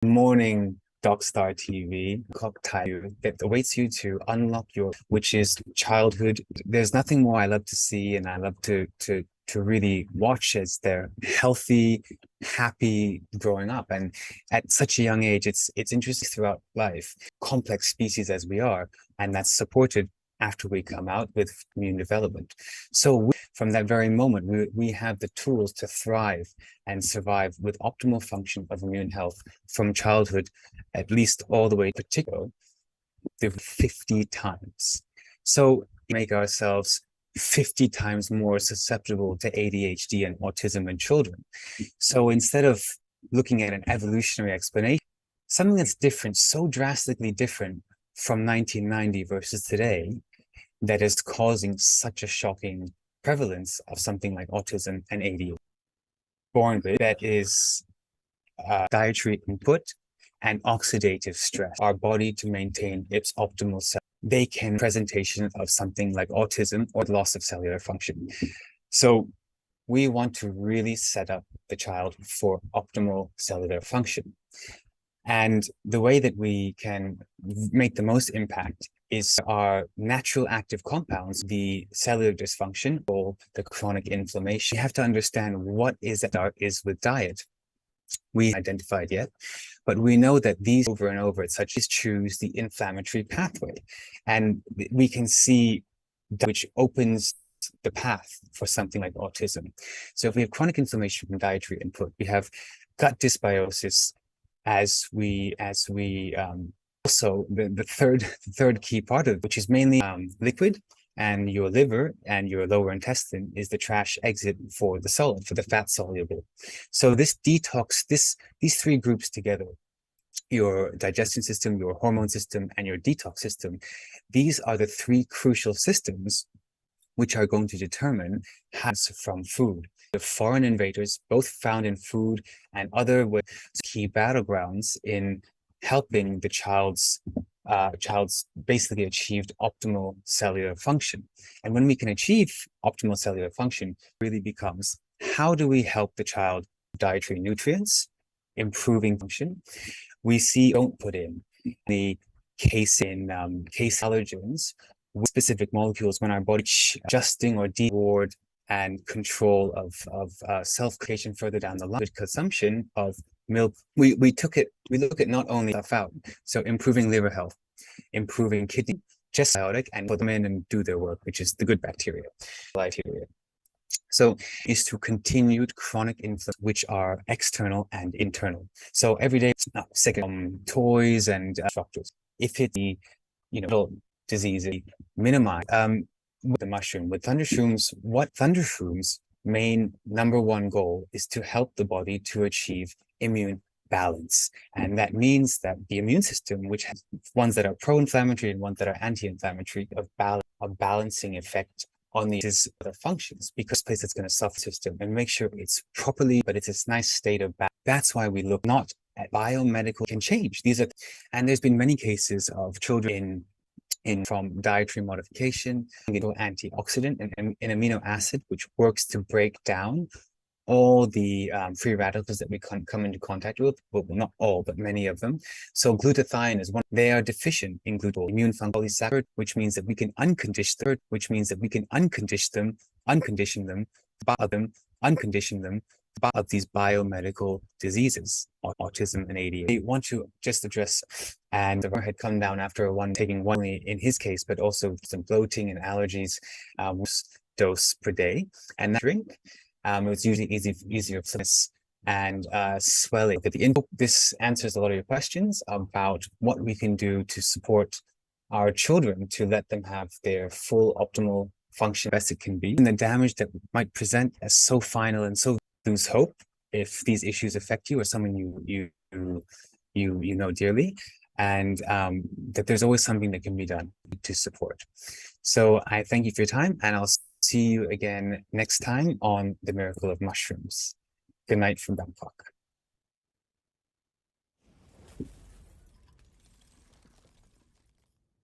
Morning Docstar TV cocktail that awaits you to unlock your, which is childhood. There's nothing more I love to see and I love to really watch as they're healthy, happy growing up. And at such a young age, it's interesting throughout life, complex species as we are, and that's supported after we come out with immune development. So from that very moment, we have the tools to thrive and survive with optimal function of immune health from childhood, at least all the way to particular, 50 times. So we make ourselves 50 times more susceptible to ADHD and autism in children. So instead of looking at an evolutionary explanation, something that's different, so drastically different from 1990 versus today, that is causing such a shocking prevalence of something like autism and ADHD. Born with that is dietary input and oxidative stress, our body to maintain its optimal self. They can presentation of something like autism or loss of cellular function. So we want to really set up the child for optimal cellular function. And the way that we can make the most impact is our natural active compounds, the cellular dysfunction or the chronic inflammation. We have to understand what is with diet. We haven't identified yet, but we know that these over and over, such as choose the inflammatory pathway. And we can see which opens the path for something like autism. So if we have chronic inflammation from dietary input, we have gut dysbiosis as we also the third key part of it, which is mainly liquid, and your liver and your lower intestine is the trash exit for the solid, for the fat soluble. So this detox, these three groups together, your digestion system, your hormone system, and your detox system, these are the three crucial systems which are going to determine how from food. The foreign invaders, both found in food and other key battlegrounds in helping the child's basically achieved optimal cellular function. And when we can achieve optimal cellular function, it really becomes, how do we help the child dietary nutrients, improving function? We see don't put in the case allergens, specific molecules when our body adjusting or reward and control of self-creation further down the line with consumption of milk. We look at not only stuff out, so improving liver health, improving kidney, just biotic, and put them in and do their work, which is the good bacteria. So is to continued chronic inflammation, which are external and internal. So every day, second toys and structures. If it's the disease, minimize with the mushroom. With thundershrooms' main number one goal is to help the body to achieve immune balance. And that means that the immune system, which has ones that are pro-inflammatory and ones that are anti-inflammatory, a balancing effect on these other functions, because place it's going to suffer system and make sure it's properly, but it's this nice state of balance. That's why we look not at biomedical can change. And there's been many cases of children from dietary modification, antioxidant and an amino acid, which works to break down all the free radicals that we come into contact with, well, not all, but many of them. So glutathione is one. They are deficient in glutathione, immune polysaccharide, which means that we can uncondition them of these biomedical diseases, autism and ADHD. I want to just address, and the had come down after taking one in his case, but also some bloating and allergies, dose per day, and that drink. It was usually easier for this and swelling. This answers a lot of your questions about what we can do to support our children to let them have their full optimal function best it can be, and the damage that might present as so final and so lose hope if these issues affect you or someone you know dearly, and that there's always something that can be done to support. So I thank you for your time, and I'll see you again next time on The Miracle of Mushrooms. Good night from Bangkok.